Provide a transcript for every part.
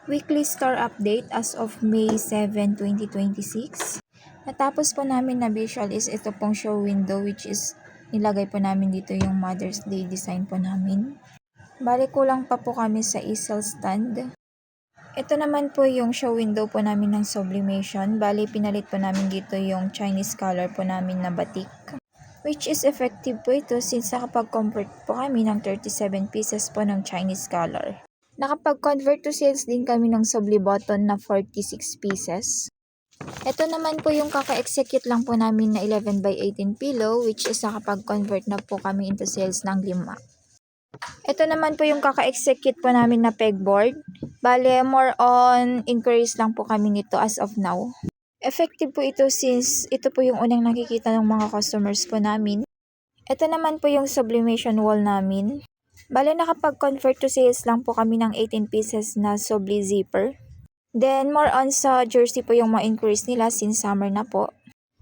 Weekly store update as of May 7, 2026. Natapos po namin na visual is ito pong show window, which is nilagay po namin dito yung Mother's Day design po namin. Bali kulang pa po kami sa easel stand. Ito naman po yung show window po namin ng sublimation. Bali pinalit po namin dito yung Chinese color po namin na batik. Which is effective po ito since nakapag-convert po kami ng 37 pieces po ng Chinese color. Nakapag-convert to sales din kami ng Sobli button na 46 pieces. Ito naman po yung kaka-execute lang po namin na 11 by 18 pillow, which is nakapag-convert na po kami into sales ng 5. Ito naman po yung kaka-execute po namin na pegboard. Bale, more on inquiries lang po kami nito as of now. Effective po ito since ito po yung unang nakikita ng mga customers po namin. Ito naman po yung sublimation wall namin. Bale, nakapag-convert to sales lang po kami ng 18 pieces na Sobli zipper. Then, more on sa jersey po yung mga inquiries nila since summer na po.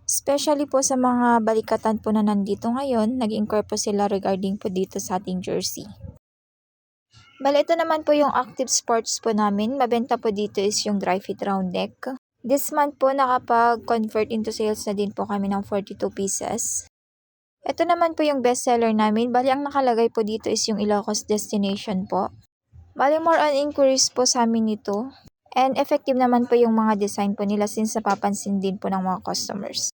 Especially po sa mga balikatan po na nandito ngayon, nag-inquire po sila regarding po dito sa ating jersey. Bale, ito naman po yung active sports po namin. Mabenta po dito is yung dry fit round neck. This month po nakapag-convert into sales na din po kami ng 42 pieces. Ito naman po yung bestseller namin. Bali, ang nakalagay po dito is yung Ilocos destination po. Bali, more on inquiries po sa amin ito. And effective naman po yung mga design po nila since napapansin din po ng mga customers.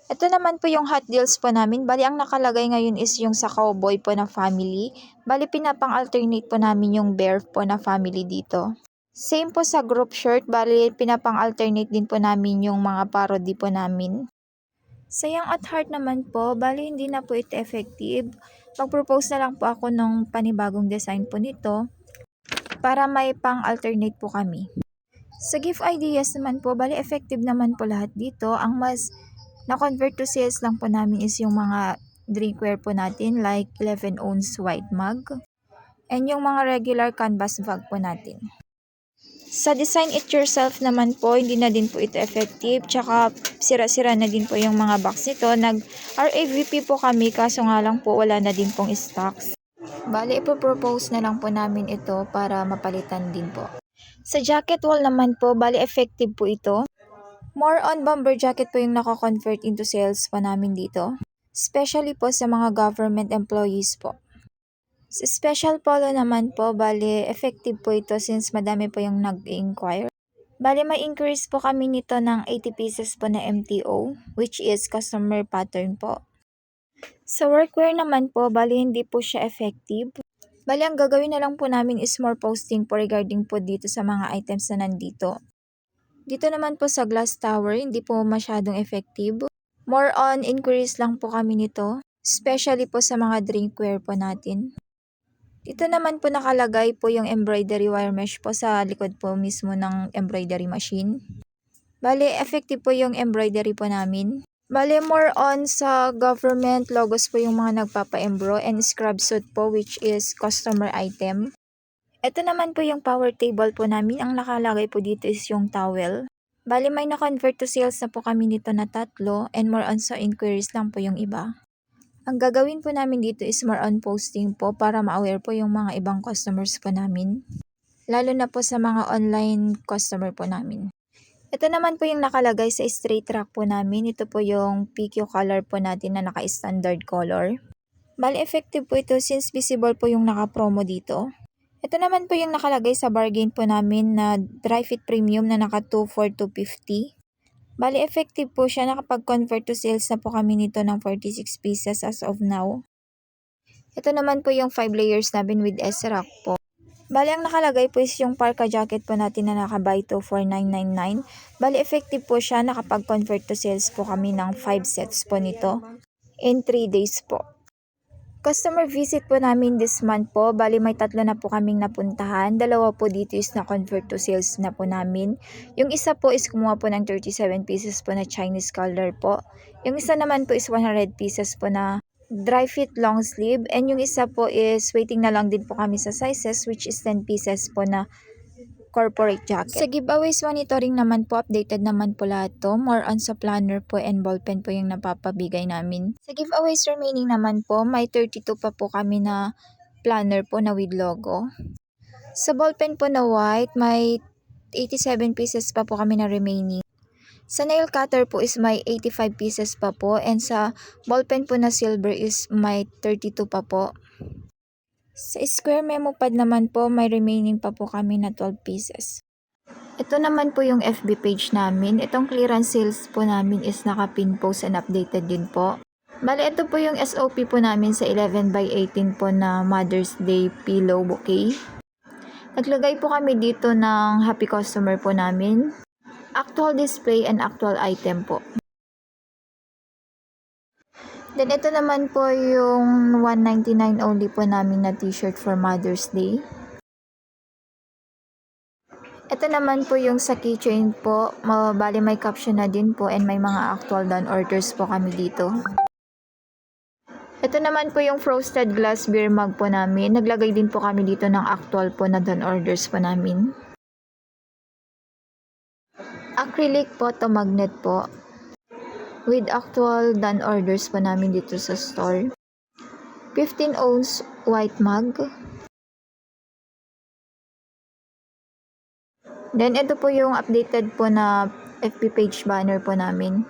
Ito naman po yung hot deals po namin. Bali, ang nakalagay ngayon is yung sa cowboy po na family. Bali, pinapang-alternate po namin yung bear po na family dito. Same po sa group shirt. Bali, pinapang-alternate din po namin yung mga parody po namin. Sa Young at Heart naman po, bali hindi na po ito effective. Mag-propose na lang po ako ng panibagong design po nito para may pang-alternate po kami. Sa gift ideas naman po, bali effective naman po lahat dito. Ang mas na-convert to sales lang po namin is yung mga drinkware po natin like 11 ounce white mug and yung mga regular canvas bag po natin. Sa design it yourself naman po, hindi na din po ito effective. Tsaka sira-sira na din po yung mga box nito. Nag-RAVP po kami kaso nga lang po wala na din pong stocks. Bali, ipopropose na lang po namin ito para mapalitan din po. Sa jacket wall naman po, bali effective po ito. More on bomber jacket po yung nako-convert into sales po namin dito. Especially po sa mga government employees po. Sa special polo naman po, bali effective po ito since madami po yung nag-inquire. Bali may increase po kami nito ng 80 pieces po na MTO, which is customer pattern po. Sa workwear naman po, bali hindi po siya effective. Bali ang gagawin na lang po namin is more posting po regarding po dito sa mga items na nandito. Dito naman po sa glass tower, hindi po masyadong effective. More on increase lang po kami nito, especially po sa mga drinkware po natin. Dito naman po nakalagay po yung embroidery wire mesh po sa likod po mismo ng embroidery machine. Bale, effective po yung embroidery po namin. Bale, more on sa government logos po yung mga nagpapa-embro and scrub suit po which is customer item. Ito naman po yung power table po namin. Ang nakalagay po dito is yung towel. Bale, may na-convert to sales na po kami nito na 3 and more on sa inquiries lang po yung iba. Ang gagawin po namin dito is more on posting po para ma-aware po yung mga ibang customers po namin. Lalo na po sa mga online customer po namin. Ito naman po yung nakalagay sa straight rack po namin. Ito po yung PQ color po natin na naka-standard color. Bali effective po ito since visible po yung naka-promo dito. Ito naman po yung nakalagay sa bargain po namin na dry fit premium na naka 2 for 250. Bali, effective po siya. Nakapag-convert to sales na po kami nito ng 46 pieces as of now. Ito naman po yung 5 layers namin with S-Rack po. Bali, ang nakalagay po is yung parka jacket po natin na naka-buy to for 999. Bali, effective po siya. Nakapag-convert to sales po kami ng 5 sets po nito in 3 days po. Customer visit po namin this month po. Bali, may 3 na po kaming napuntahan. 2 po dito is na-convert to sales na po namin. Yung isa po is kumuha po ng 37 pieces po na Chinese color po. Yung isa naman po is 100 pieces po na dry fit long sleeve. And yung isa po is waiting na lang din po kami sa sizes which is 10 pieces po na corporate jacket. Sa giveaways monitoring naman po, updated naman po lahat to. More on sa planner po and ballpen po yung napapabigay namin. Sa giveaways remaining naman po, may 32 pa po kami na planner po na with logo. Sa ballpen po na white, may 87 pieces pa po kami na remaining. Sa nail cutter po is may 85 pieces pa po, and sa ballpen po na silver is may 32 pa po. Sa square memo pad naman po, may remaining pa po kami na 12 pieces. Ito naman po yung FB page namin. Itong clearance sales po namin is naka-pin post and updated din po. Bale, ito po yung SOP po namin sa 11 by 18 po na Mother's Day pillow bouquet. Naglagay po kami dito ng happy customer po namin, actual display and actual item po. Then ito naman po yung 199 only po namin na t-shirt for Mother's Day. Ito naman po yung sa keychain po, bali may caption na din po and may mga actual done orders po kami dito. Ito naman po yung frosted glass beer mug po namin. Naglagay din po kami dito ng actual po na done orders po namin. Acrylic po to magnet po, with actual done orders po namin dito sa store. 15 ounce white mug. Then ito po yung updated po na FB page banner po namin.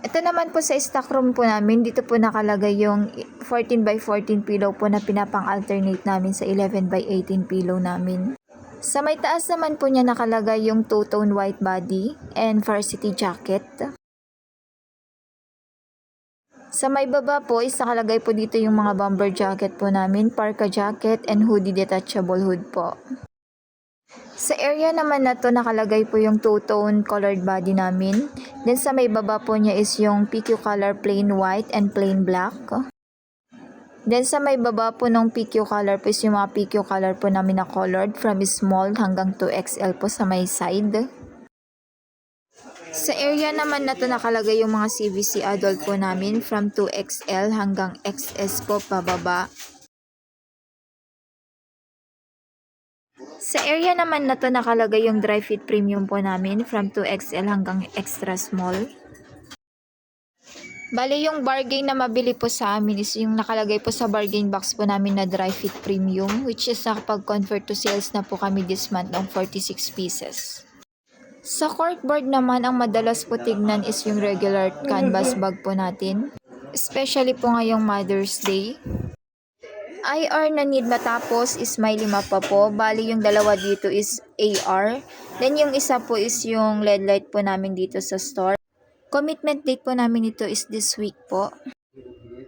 Ito naman po sa stock room po namin, dito po nakalagay yung 14 by 14 pillow po na pinapang-alternate namin sa 11 by 18 pillow namin. Sa may taas naman po niya nakalagay yung two-tone white body and varsity jacket. Sa may baba po is nakalagay po dito yung mga bomber jacket po namin, parka jacket and hoodie detachable hood po. Sa area naman na to nakalagay po yung two-tone colored body namin. Then sa may baba po niya is yung PQ color plain white and plain black. Then sa may baba po ng PQ color po is yung mga PQ color po namin na colored from small hanggang 2XL po sa may side. Sa area naman na to nakalagay yung mga CVC adult po namin from 2XL hanggang XS po pababa. Sa area naman na to nakalagay yung dry fit premium po namin from 2XL hanggang extra small. Bale yung bargain na mabili po sa amin is yung nakalagay po sa bargain box po namin na dry fit premium, which is nakapag-convert to sales na po kami this month ng 46 pieces. Sa corkboard naman ang madalas po tignan is yung regular canvas bag po natin, especially po ngayong Mother's Day. IR na need matapos is may 5 pa po. Bali yung dalawa dito is AR. Then yung isa po is yung LED light po namin dito sa store. Commitment date po namin ito is this week po.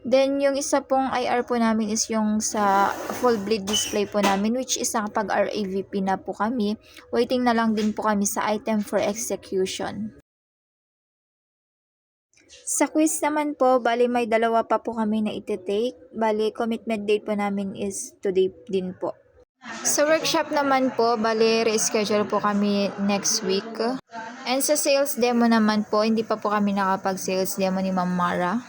Then yung isa pong IR po namin is yung sa full bleed display po namin, which is nakapag RAVP na po kami. Waiting na lang din po kami sa item for execution. Sa quiz naman po, bali may 2 pa po kami na iti-take. Bali commitment date po namin is today din po. Sa workshop naman po, bali reschedule po kami next week. And sa sales demo naman po, hindi pa po kami nakapag-sales demo ni Ma'am Mara.